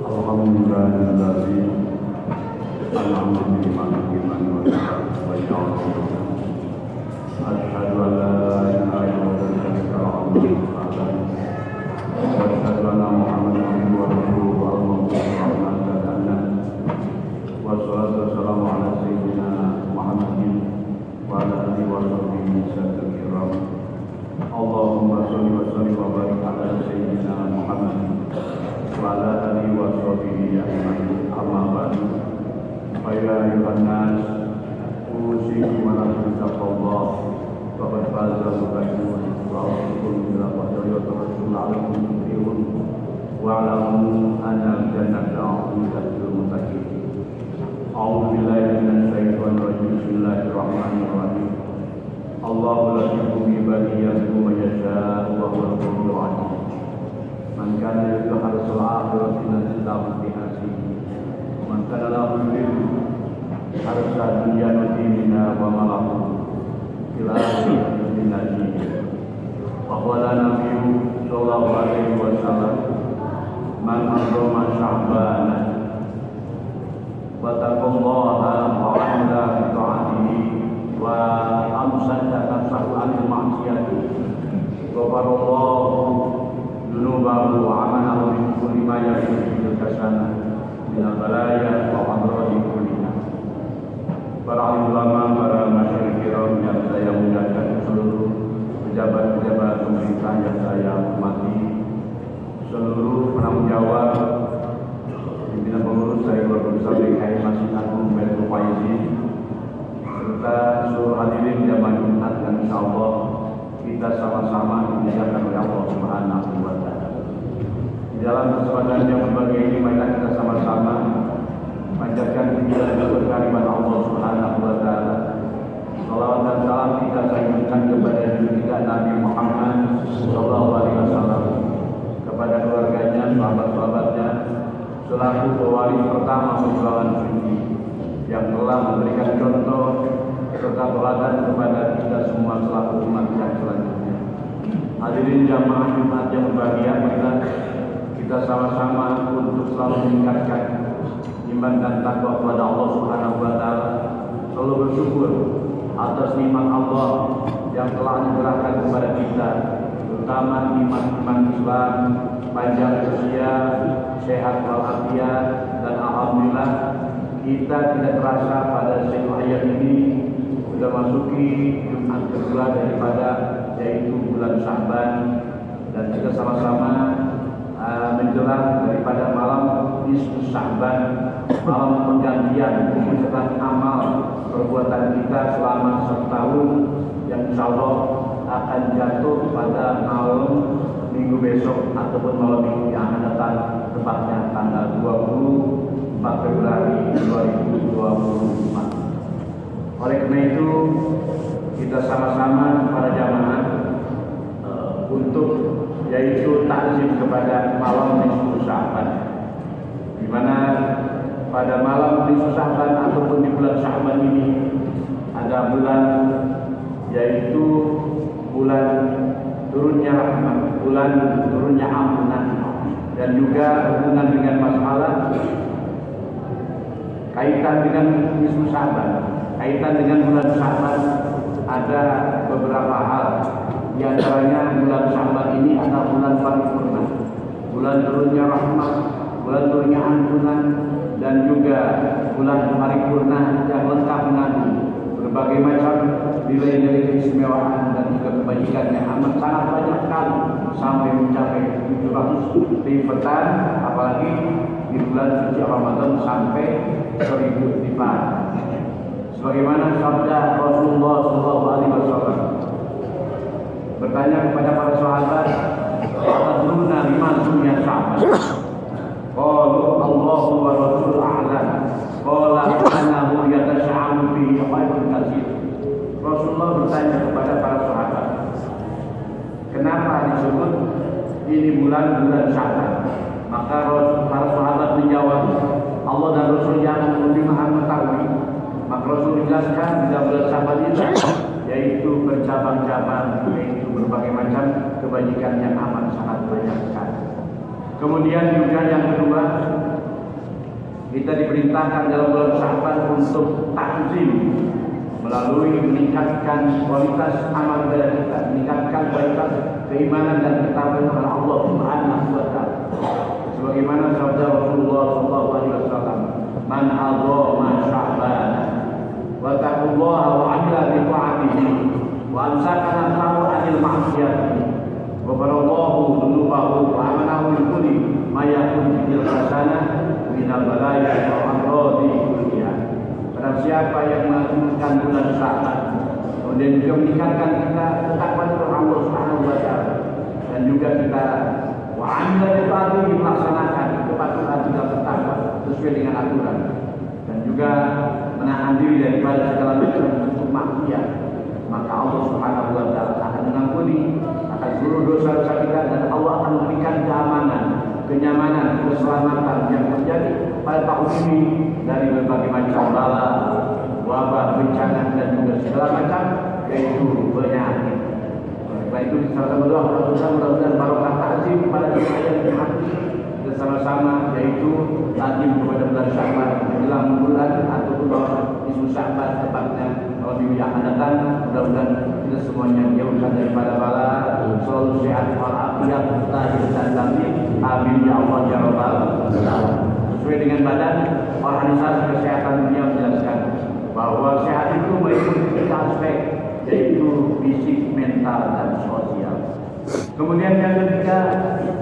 Alhamdulillahi an'ama biman wa ya'lamu. Asyhadu an la ilaha illallah wa asyhadu anna Muhammadan abduhu wa rasuluhu wa salatu wassalamu ala sayyidina Muhammadin wa ala alihi wa sahbihi wasallam. Allahumma shalli wa sallim wa barik ala sayyidina Muhammadin wa ala alihi wa sahbihi ajma'in. Amma ba'du. Fa ya ayyuhan nas usikum wa taqullah faqad faza muttaqun wa aqulu ila qadri wa tawakkalu 'alaikum tu'minun wa 'alamu anna jannata lil muttaqin. A'udzu billahi minasy syaithanir rajim. Bismillahirrahmanirrahim. Allahu la yuhibbu ibadihi wa yasha'u wa huwa al-ghafurur rahim. Man kana yuridu harsul akhirati nazilnahu fi hasihi. Man kana lahu yuridu harsad dunya nu'minna wa ma lahu fil akhirati min nasib. Wa qala nabiyyu sallallahu alaihi wasallam, man harrama sya'ban wa taqallaha wa 'amila bi ta'atihi wa amsaka nafsahu 'anil ma'siyati ghafarallahu dunubahu wa amanahu min kulli ma yafidu kasana min al-balaya wa amradi kullina. Para ulama, para masyarakat kiram yang saya muliakan, seluruh pejabat-pejabat pemerintah yang saya hormati, seluruh penanggung jawab pimpinan pengurus saya berbesar DKI Masjid Agung Baitul Faizin, serta seluruh hadirin jamaah Jumat yang insyaallah kita sama-sama dimuliakan oleh Allah Subhanahu wa taala. Di dalam kesempatan yang berbahagia ini, marilah kita sama-sama panjatkan puji dan keberkahan Allah Subhanahu wa taala. Salawat dan salam kita sampaikan kepada Nabi kita Nabi Muhammad sallallahu alaihi wasallam, kepada keluarganya, sahabat-sahabatnya, selaku pewaris pertama perjuangan suci yang telah memberikan contoh serta teladan kepada kita semua selaku umat yang selanjutnya. Hadirin jamaah Jumat yang berbahagia, marilah kita sama-sama untuk selalu meningkatkan iman dan takwa kepada Allah Subhanahu wa taala, selalu bersyukur atas nikmat Allah yang telah anugerahkan kepada kita, terutama nikmat Islam, panjang usia, sehat walafiat, dan alhamdulillah kita tidak terasa pada ayat ini sudah masuki Jumat kedua daripada yaitu bulan Sya'ban, dan kita sama-sama menjelang daripada malam nisfu Sya'ban, malam penggantian mencatat amal perbuatan kita selama 1 tahun yang insyaallah akan jatuh pada malam minggu besok ataupun malam minggu yang akan datang, tepatnya tanggal 24 Februari 2024. Oleh karena itu kita sama-sama para jamaah untuk yaitu takzim kepada malam nisfu Sya'ban, di mana pada malam nisfu Sya'ban ataupun di bulan Sya'ban ini ada bulan yaitu bulan turunnya rahmat, bulan turunnya ampunan, dan juga hubungan dengan masalah kaitan dengan nisfu Sya'ban, kaitan dengan bulan Sya'ban ada beberapa hal. Di antaranya bulan Sya'ban ini adalah bulan paripurna, bulan turunnya rahmat, bulan turunnya ampunan, dan juga bulan paripurna yang lengkap dengan berbagai macam nilai-nilai keistimewaan dan juga kebajikan yang amat sangat banyak sekali, sampai mencapai 700 lipatan, apalagi di bulan suci Ramadan sampai 1000 lipat. Sebagaimana sabda Rasulullah SAW bertanya kepada para sahabat, "Atadruna liman dunya Sya'ban?" Qalu Allahu wa Rasul a'lam. Qala annahu yatasha'amu bihi khairun katsir. Rasulullah bertanya kepada para sahabat, kenapa disebut ini bulan Sya'ban? Maka para sahabat menjawab, Allah dan Rasul yang lebih maha mengetahui. Maka Rasul menjelaskan di dalam bulan Sya'ban itu yaitu bercabang-cabang, yaitu berbagai macam kebajikan yang amat sangat banyak sekali. Kemudian juga yang kedua, Kita diperintahkan dalam bulan Sya'ban untuk takzim melalui meningkatkan kualitas amal ibadah kita, meningkatkan kualitas keimanan dan ketakwaan kepada Allah Subhanahu wa taala. Sebagaimana sabda Rasulullah sallallahu alaihi wasallam, "Man adzama Sya'ban wa taqullaha wa 'amila bi ta'atihi wa amsaka nafsahu 'anil ma'siyati wa barallahu dhunubahu wa amanahu min kulli ma yakun bil hasanah min al-balaya wa amradi kulliyah." Barang siapa yang menunaikan bulan Sya'ban kemudian juga meningkatkan kita ketakwaan kepada Allah Subhanahu wa taala dan juga kita wa'amila bi melaksanakan kepatuhan dalam bertakwa sesuai dengan aturan dan juga menahan diri daripada segala bentuk maksiat, maka Allah Subhanahu wa taala akan mengampuni akan seluruh dosa-dosa kita dan Allah akan memberikan keamanan, kenyamanan, keselamatan yang terjadi pada tahun ini dari berbagai macam bala, wabah, bencana dan juga segala macam yaitu penyakit. Baik itu sama-sama doa mudah-mudahan barokah takzim pada ayat yang kita sama-sama yaitu takzim kepada bulan Sya'ban menjelang bulan ataupun isu Sya'ban tepatnya kalau minggu yang akan datang. Mudah-mudahan kita semuanya dijauhkan daripada bala, selalu sehat walafiat lahir dan batin. Amin ya Allah ya rabbal alamin. Sesuai dengan badan organisasi kesehatan dunia menjelaskan bahwa sehat itu meliputi tiga aspek yaitu fisik, mental, dan sosial. Kemudian yang ketiga,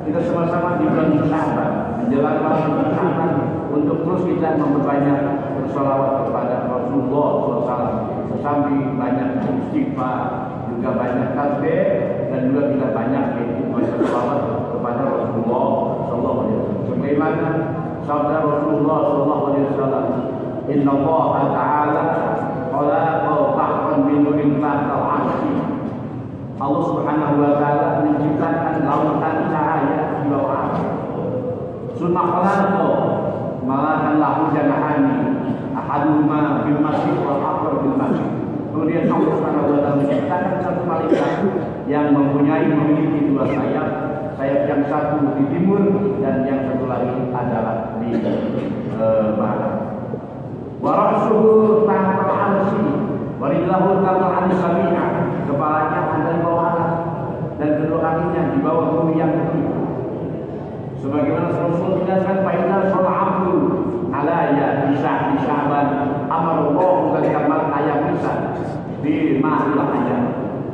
kita sama-sama di bulan Sya'ban menjelang bulan Sya'ban untuk terus kita memperbanyak bersolawat kepada Rasulullah SAW, sampai banyak istighfar, juga banyak tasbih dan juga kita banyak yaitu bersolawat kepada Rasulullah SAW. Sebagaimana sabda Rasulullah SAW, Inna Allah Ta'ala khalaqa tahran min nurin tahtal 'arsy. Allah Subhanahu wa taala menciptakan lautan cahaya di bawah arsy. Summa khalaqa malakan lahu janahani ahaduhuma bil masjid wal akhar bil masjid. Kemudian Allah Subhanahu wa taala menciptakan satu malaikat yang memiliki dua sayap, sayap yang satu di timur dan yang satu lagi adalah di barat. Wa ra'suhu tahtal 'arsy wa rijluhu tahtal 'arsy sami'a. Kepalanya ada di bawah atas dan kedua kakinya di bawah bumi yang kedua. Sebagaimana Rasul menjelaskan fa'idza shola'atu alaya bisa di Sya'ban amarullah kamal ayat bisa di ma'il ayat.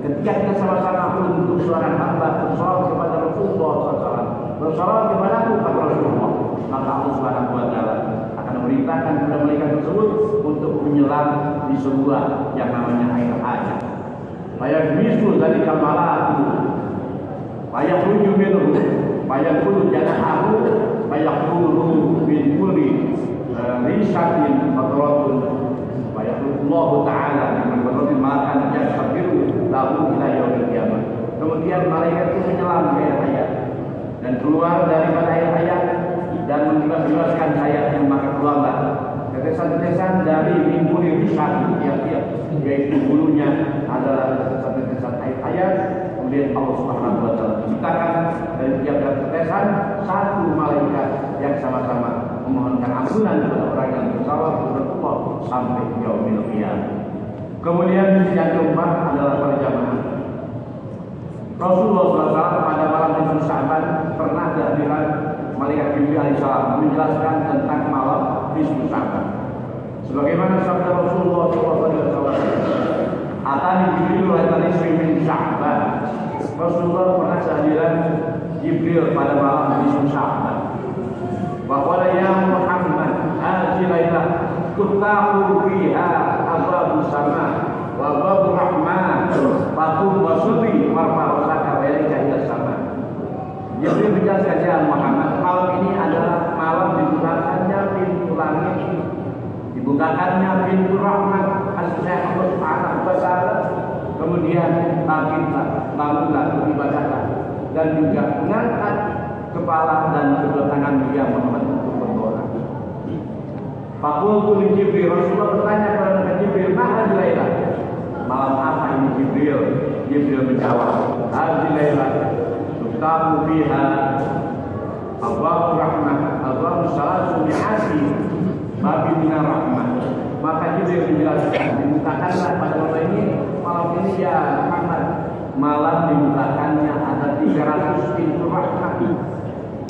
Ketika kita sama-sama untuk seorang hamba bersolat kepada Rasulullah SAW, bersolat kepada Rasulullah, maka Allah Subhanahu wa taala akan memerintahkan kepada malaikat tersebut untuk menyelam di sebuah yang namanya air hayat. Fayajmisu dzalika malaiku fayakhruju minhu fayaqulu janahu fayaqulu min kulli risatin fadratun fayaqulullah ta'ala min fadratun makan yastaghfiru lahu ila yaumil qiyamah. Kemudian malaikat itu menyelam ke air hayat dan keluar daripada air hayat dan membebaskan sayapnya, maka keluarlah tetesan-tetesan dari minggu risat tiap-tiap, yaitu bulunya adalah tetesan-tetesan air hayat. Kemudian Allah Subhanahu wa taala menciptakan dari tiap-tiap tetesan satu malaikat yang sama-sama memohonkan ampunan kepada orang yang bersalah kepada Allah sampai yaumil qiyamah. Kemudian yang keempat adalah para jamaah. Rasulullah SAW pada malam Nisfu Sya'ban pernah kehadiran malaikat Jibril alaihissalam menjelaskan tentang malam Nisfu Sya'ban. Sebagaimana sabda Rasulullah SAW, Atani Jibril wa nisfi min Sya'ban. Rasulullah pernah kehadiran Jibril pada malam Nisfu Sya'ban. Wa qala ya Muhammad hadhihi lailah tutahu fiha abwabus sama wa abwabur rahman faqum wa sholli warfa wasaka wa ilaika ila sama. Jibril menjelaskan ya Muhammad, malam ini adalah malam dibukakannya pintu langit, dibukakannya pintu rahmat kasih sayang Allah Subhanahu wa taala. Kemudian bangkitlah, bangunlah, beribadahlah dan juga mengangkat kepala dan kedua tangan dia Muhammad untuk berdoa. Faqultu li Jibril, Rasulullah bertanya kepada Nabi Jibril, "Ma lailah?" Malam apa ini Jibril? Jibril menjawab, "Hadhihi lailah tutamu fiha abwaabur rahmah, abwaabus salatu bi'ati babi minar rahmah. Maka Jibril menjelaskan, dibukakanlah pada malam ini ya Muhammad, malam dibukakannya ada 300 pintu rahmat.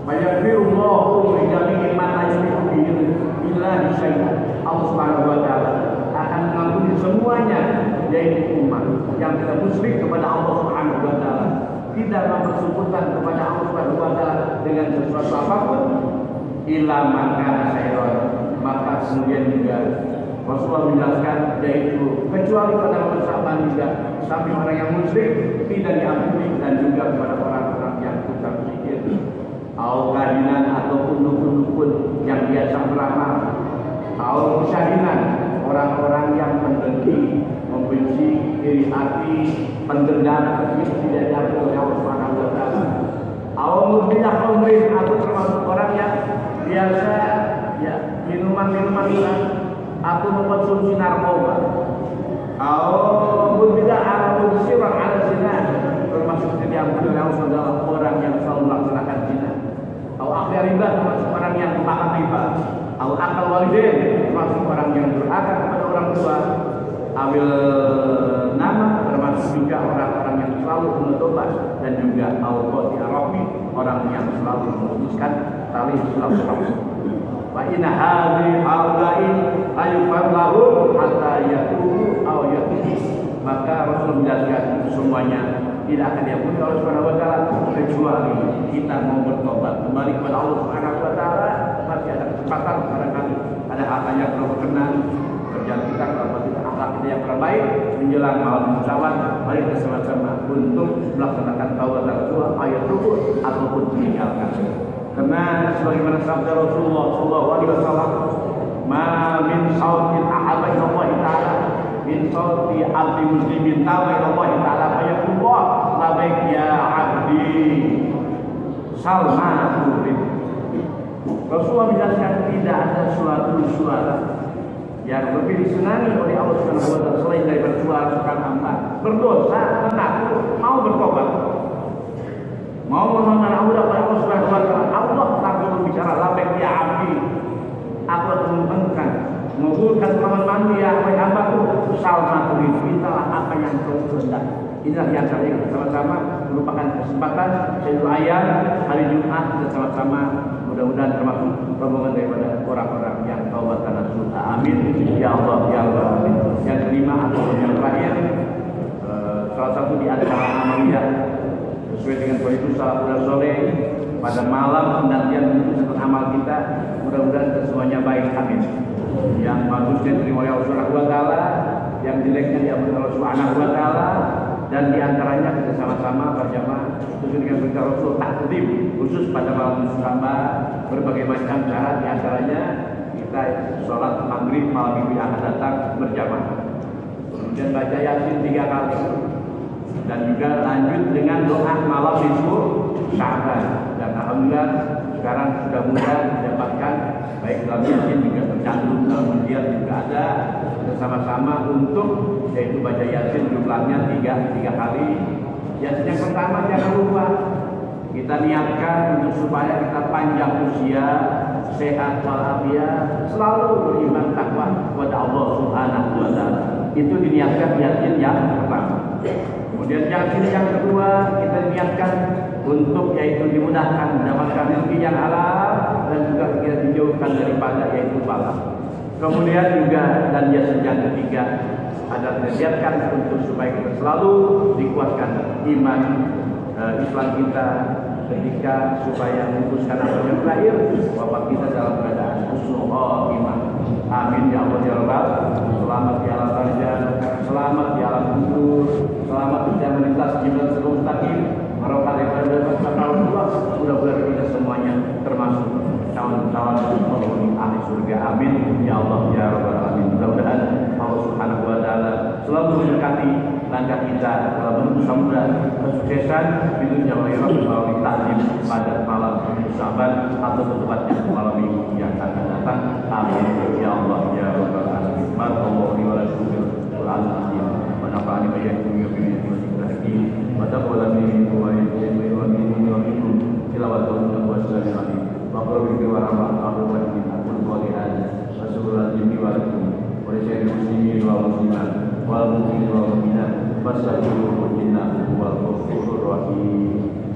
Fayaqfirullahu li jami'i ma yusyriku billahi syai'an. Allah Subhanahu wa taala akan mengampuni semuanya, yaitu umat yang tidak musyrik kepada Allah Subhanahu wa taala, tidak mempersekutukan kepada Allah Subhanahu wa taala dengan sesuatu apapun, illa maka syai'an. Maka kemudian juga Rasulullah menjelaskan, yaitu kecuali pada masalah juga sampai orang yang musyrik tidak diampuni, dan juga kepada orang-orang yang tukang sihir, kahinan ataupun dukun-dukun yang biasa beramal, atau musyahinan, orang-orang yang mendengki, membenci, iri hati, pendendam, itu tidak diampuni oleh Allah Subhanahu wa taala. Mudminah khamrin, atau termasuk orang yang biasa ya minuman-minuman atau mengkonsumsi narkoba, mudminah atau sirah ala zina, termasuk tidak diampuni oleh Allah Subhanahu wa taala orang yang selalu melaksanakan zina. Akhir riba, termasuk orang yang memakan riba. Akal walidain, termasuk orang yang durhaka kepada orang tua. Awil nama, termasuk juga orang-orang yang selalu mentobat, dan juga al-qati arabi, orang yang selalu memutuskan tali silaturahmi. Wa inna hadhihi al-la'i ayufallahu hatta yatubu aw yatubu. Maka Rasul menjelaskan semuanya tidak akan diampuni oleh Allah Subhanahu wa taala kecuali kita mau bertobat kembali kepada Allah Subhanahu wa taala. Masih ada kesempatan barangkali ada hal yang perlu berkenan kerjaan kita, kalau kita akhlak kita yang terbaik menjelang malam musyawarah, mari kita sama-sama untuk melaksanakan taubat Rasul ayat rukun ataupun meninggalkan. Karena sebagaimana sabda Rasulullah sallallahu alaihi wasallam, ma min sautin ahabba ila Allah taala min sauti abdi muslimin tawa ila Allah taala fa yaqulu labbaik ya abdi salma murid. Rasulullah menjelaskan tidak ada suatu suara yang lebih disenangi oleh Allah Subhanahu wa taala selain daripada suara hamba berdosa, mengaku, mau bertobat, mau memohon ampun kepada Allah Subhanahu wa taala. Allah langsung berbicara, labbaik ya abdi, aku akan mengabulkan permohonan ya wahai hambaku, salma turid, mintalah apa yang kau kehendaki. Inilah yang kita sama-sama merupakan kesempatan Sayyidul Ayam hari Jumat, kita sama-sama mudah-mudahan termasuk rombongan daripada orang-orang yang taubat dan nasuha. Amin ya Allah ya Allah. Amin. Yang kelima atau yang terakhir, salah satu di antara amaliyah sesuai dengan proyek salafus soleh pada malam penantian menuju amal kita, mudah-mudahan semuanya baik. Amin. Yang bagusnya diterima oleh Allah Subhanahu wa taala, yang jeleknya diampuni Allah Subhanahu wa taala. Dan diantaranya kita sama-sama berjamaah sesuai dengan perintah Rasul takdim khusus pada malam musyawarah berbagai macam cara. Diantaranya kita sholat maghrib malam minggu yang akan datang berjamaah, kemudian baca yasin 3 kali, dan juga lanjut dengan doa malam minggu Sya'ban. Dan alhamdulillah sekarang sudah mudah didapatkan, baik dalam yasin juga tercantum, dalam ujian juga ada. Kita sama-sama untuk yaitu baca yasin jumlahnya 3 kali. Yasin yang pertama jangan lupa kita niatkan untuk supaya kita panjang usia, sehat walafiat, selalu beriman takwa kepada Allah Subhanahu wa taala. Itu diniatkan yasin yang pertama. Kemudian yasin yang kedua kita niatkan untuk yaitu dimudahkan mendapatkan rezeki yang halal, dan juga kita dijauhkan daripada yaitu bala. Kemudian juga dan yasin yang ketiga adalah diniatkan untuk supaya kita selalu dikuatkan iman Islam kita ketika supaya memutuskan apa yang terakhir wafat kita dalam keadaan husnul khotimah. Amin ya Allah ya Rabbal. Selamat di alam barzah, selamat di alam kubur, selamat di jalan lintas jalan mustaqim, barokah daripada Rasulullah. Mudah-mudahan kita semuanya termasuk calon-calon penghuni ahli surga. Amin ya Allah ya Rabbal alamin. Mudah-mudahan Allah Subhanahu wa taala selalu memberkati langkah kita dalam menuju samudra kesuksesan di dunia akhirat melalui taklim pada malam Sya'ban atau tepatnya malam minggu yang akan datang. Amin ya Allah ya Rabbal alamin. Barakallahu li wa lakum fil Qur'an al-azim wa nafa'ani bi ayatihi wa bi ayatihi wa taqabbal minni wa minni wa minkum tilawatan wa salamun alaihi wa qul bi wa rahmatullahi wa barakatuh. wal mukminin wal mukminat fastaghfiruhu innahu huwal ghafurur rahim.